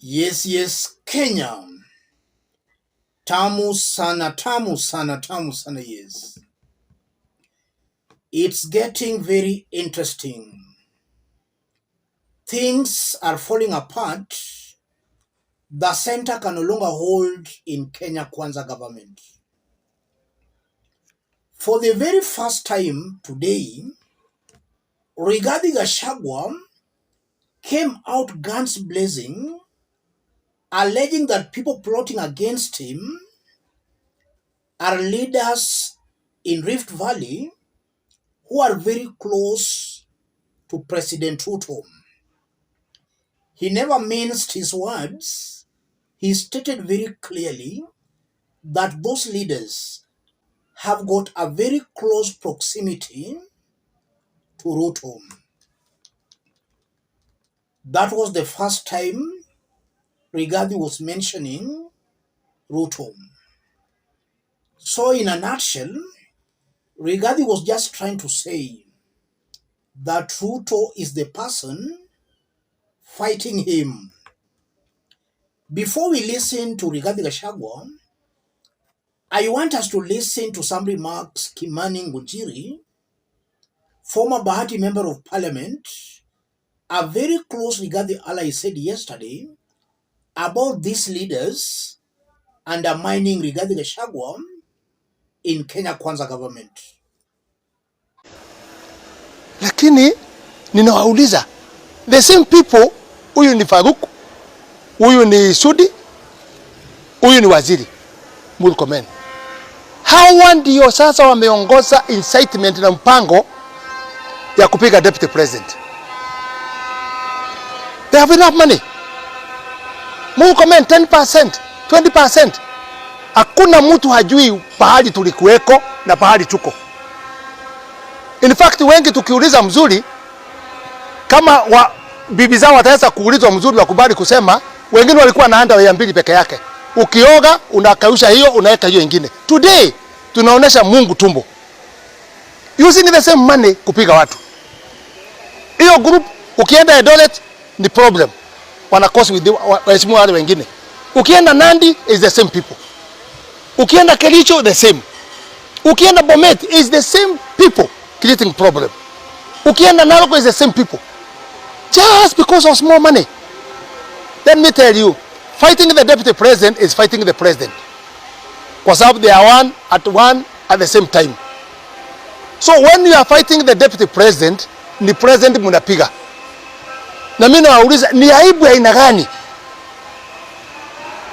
Yes, Kenya. Tamu sana, tamu sana, tamu sana, yes. It's getting very interesting. Things are falling apart. The center can no longer hold in Kenya Kwanza government. For the very first time today, Rigathi Gachagua came out guns blazing, alleging that people plotting against him are leaders in Rift Valley who are very close to President Ruto. He never minced his words. He stated very clearly that those leaders have got a very close proximity to Ruto. That was the first time Rigathi was mentioning Ruto. So in a nutshell, Rigathi was just trying to say that Ruto is the person fighting him. Before we listen to Rigathi Gachagua, I want us to listen to some remarks Kimani Ngunjiri, former Bahati Member of Parliament, a very close Rigathi ally, said yesterday about these leaders undermining Rigathi Gachagua in Kenya Kwanza government. Lakini ninawauliza the same people, huyu ni Faruk, huyu ni Sudi, huyu ni waziri Murkomen. Hawa ndio sasa wameongoza incitement na mpango ya kupiga deputy president. They have enough money. Murkomen 10%, 20%. Hakuna mtu hajui pahali tulikuweko na pahali tuko. In fact, wengi tukiuliza mzuri, kama bibi zao wataweza kuulizwa mzuri wakubali kusema, wengine walikuwa na underwear mbili peke yake. Ukioga unakausha hiyo, unaweka hiyo nyingine. Today tunaonesha Mungu tumbo. Using the same money kupiga watu. Hiyo group ukienda Eldoret ni problem. Wanakosi with waheshimiwa wale wengine. Ukienda Nandi is the same people. Ukienda Kericho the same. Ukienda Bomet is the same people creating problem. Ukienda Narok is the same people. Just because of small money. Let me tell you, fighting the deputy president is fighting the president. Kwa sababu they are one at the same time. So when you are fighting the deputy president, ni president munapiga. Na mimi nawauliza, ni aibu ya aina gani?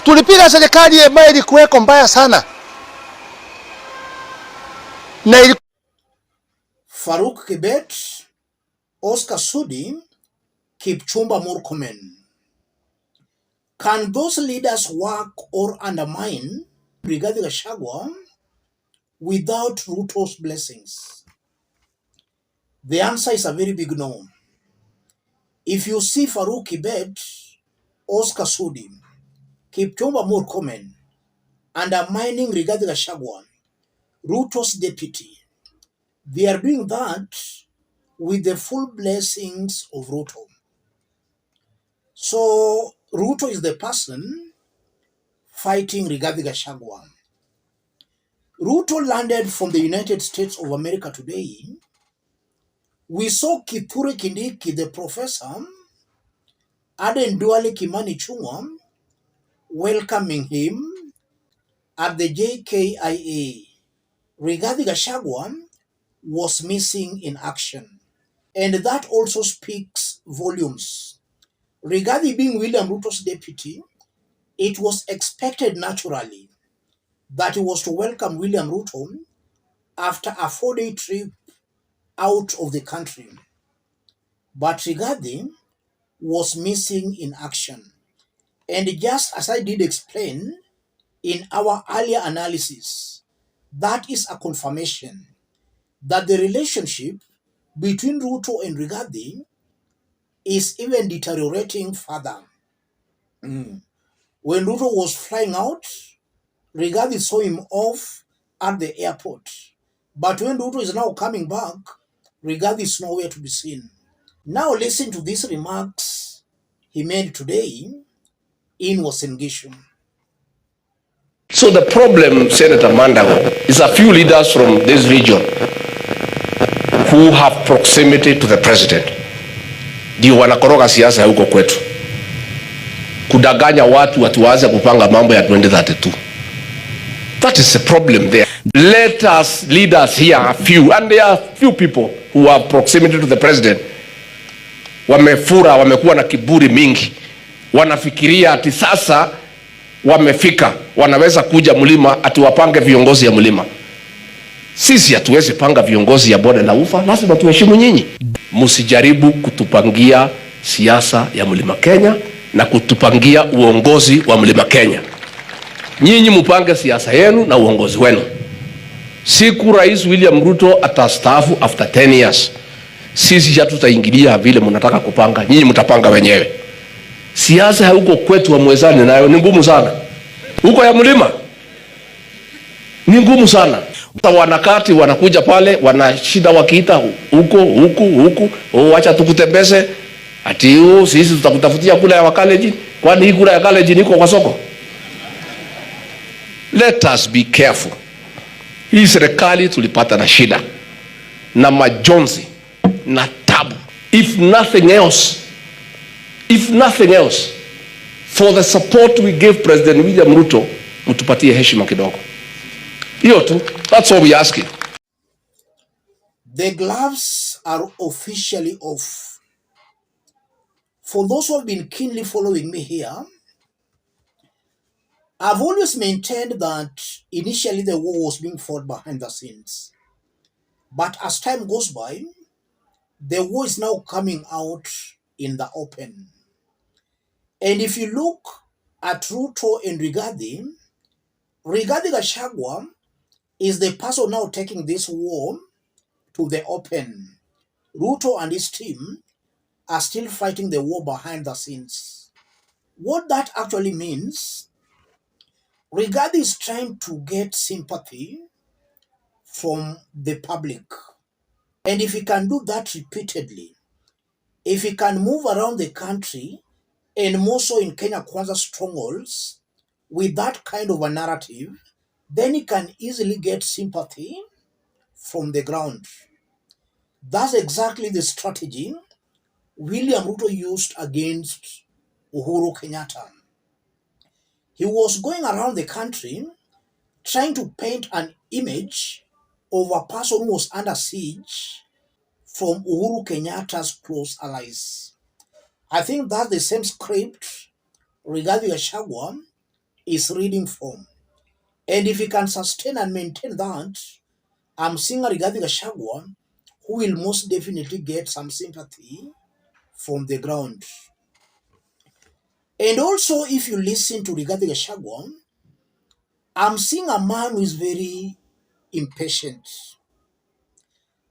Tulipiga serikali ambayo ilikuweko mbaya sana. Na Faruk Kibet, Oscar Sudi, Kipchumba Murkomen. Can those leaders work or undermine Rigathi Gachagua without Ruto's blessings? The answer is a very big no. If you see Faruk Kibet, Oscar Sudi, Kipchumba Murkomen undermining Rigathi Gachagua, Ruto's deputy, they are doing that with the full blessings of Ruto. So Ruto is the person fighting Rigathi Gachagua. Ruto landed from the United States of America today. We saw Kithure Kindiki, the professor, Aden Duale Kimani Ichung'wah, welcoming him at the JKIA. Rigathi Gachagua was missing in action. And that also speaks volumes. Rigathi being William Ruto's deputy, it was expected naturally that he was to welcome William Ruto after a 4-day trip out of the country. But Rigathi was missing in action. And just as I did explain in our earlier analysis, that is a confirmation that the relationship between Ruto and Rigathi is even deteriorating further. When Ruto was flying out, Rigathi saw him off at the airport. But when Ruto is now coming back, Rigathi is nowhere to be seen. Now listen to these remarks he made today in Uasin Gishu. So the problem, Senator Mandago, is a few leaders from this region who have proximity to the president ndio wanakoroga siasa huko kwetu, kudanganya watu waanze kupanga mambo ya 2032. That is the problem there. Let us leaders here a few, and there are few people who have proximity to the president, wamefura, wamekuwa na kiburi mingi, wanafikiria ati sasa wamefika, wanaweza kuja mlima ati wapange viongozi ya mlima. Sisi hatuwezi panga viongozi ya bonde la ufa, lazima tuheshimu nyinyi. Msijaribu kutupangia siasa ya mlima Kenya na kutupangia uongozi wa mlima Kenya. Nyinyi mupange siasa yenu na uongozi wenu. Siku Rais William Ruto atastaafu after 10 years, sisi hatutaingilia vile mnataka kupanga, nyinyi mtapanga wenyewe. Siasa huko kwetu wa mwezani nayo ni ngumu sana. Huko ya mlima ni ngumu sana. Wanakati wanakuja pale wanashida wakiita huku, acha tukutembeze ati sisi tutakutafutia kula ya college. Kwani hii kula ya college niko kwa soko? Let us be careful. Hii serikali tulipata na shida na majonzi na tabu. If nothing else, for the support we gave President William Ruto, mtupatie heshima kidogo. Hiyo tu. That's all we asking. The gloves are officially off. For those who have been keenly following me here, I've always maintained that initially the war was being fought behind the scenes. But as time goes by, the war is now coming out in the open. And if you look at Ruto and Rigathi Gachagua is the person now taking this war to the open. Ruto and his team are still fighting the war behind the scenes. What that actually means, Rigathi is trying to get sympathy from the public. And if he can do that repeatedly, if he can move around the country, and more so in Kenya Kwanza strongholds, with that kind of a narrative, then he can easily get sympathy from the ground. That's exactly the strategy William Ruto used against Uhuru Kenyatta. He was going around the country trying to paint an image of a person who was under siege from Uhuru Kenyatta's close allies. I think that's the same script Rigathi Gachagua is reading from. And if he can sustain and maintain that, I'm seeing a Rigathi Gachagua who will most definitely get some sympathy from the ground. And also, if you listen to Rigathi Gachagua, I'm seeing a man who is very impatient.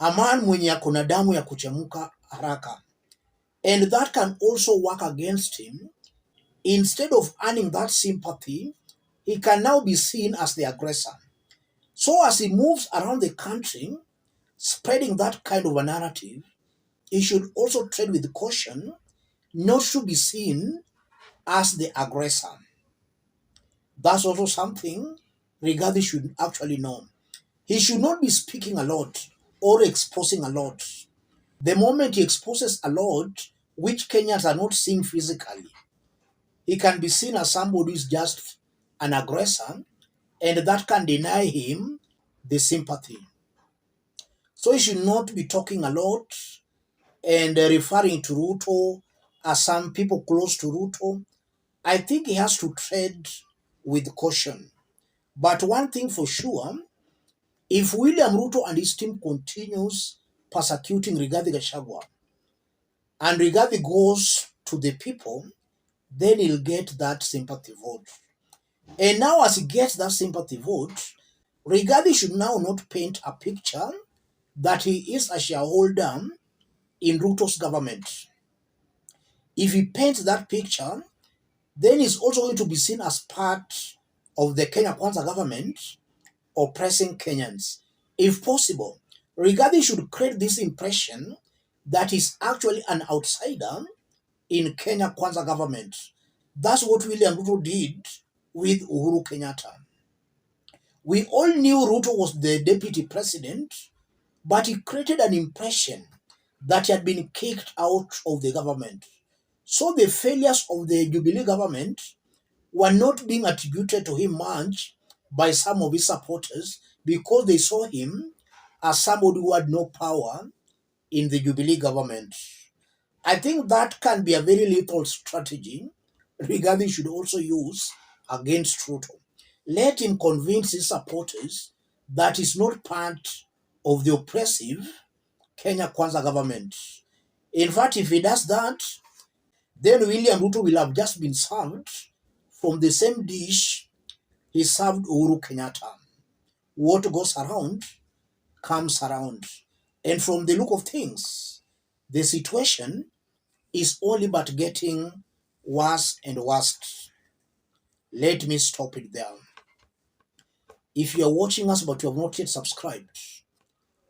A man mwenye akona damu ya kuchemuka haraka. And that can also work against him. Instead of earning that sympathy, he can now be seen as the aggressor. So as he moves around the country, spreading that kind of a narrative, he should also tread with caution, not to be seen as the aggressor. That's also something Rigathi should actually know. He should not be speaking a lot or exposing a lot. The moment he exposes a lot, which Kenyans are not seeing physically, he can be seen as somebody who is just an aggressor, and that can deny him the sympathy. So he should not be talking a lot and referring to Ruto as some people close to Ruto. I think he has to tread with caution. But one thing for sure, if William Ruto and his team continues persecuting Rigathi Gachagua, and Rigathi goes to the people, then he'll get that sympathy vote. And now as he gets that sympathy vote, Rigathi should now not paint a picture that he is a shareholder in Ruto's government. If he paints that picture, then he's also going to be seen as part of the Kenya Kwanza government oppressing Kenyans. If possible, Rigathi should create this impression that he's actually an outsider in Kenya Kwanza government. That's what William Ruto did with Uhuru Kenyatta. We all knew Ruto was the deputy president, but he created an impression that he had been kicked out of the government. So the failures of the Jubilee government were not being attributed to him much by some of his supporters because they saw him as somebody who had no power in the Jubilee government. I think that can be a very lethal strategy Rigathi should also use against Ruto. Let him convince his supporters that he's not part of the oppressive Kenya Kwanza government. In fact, if he does that, then William Ruto will have just been served from the same dish he served Uhuru Kenyatta. What goes around comes around. And from the look of things, the situation is only but getting worse and worse. Let me stop it there. If you are watching us but you have not yet subscribed,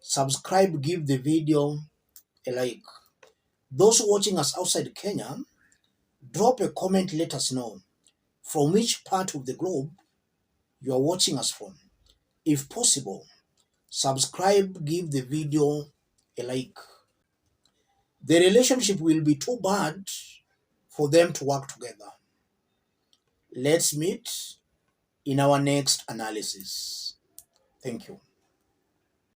subscribe, give the video a like. Those watching us outside Kenya, drop a comment, let us know from which part of the globe you are watching us from. If possible, subscribe, give the video a like. The relationship will be too bad for them to work together. Let's meet in our next analysis. Thank you.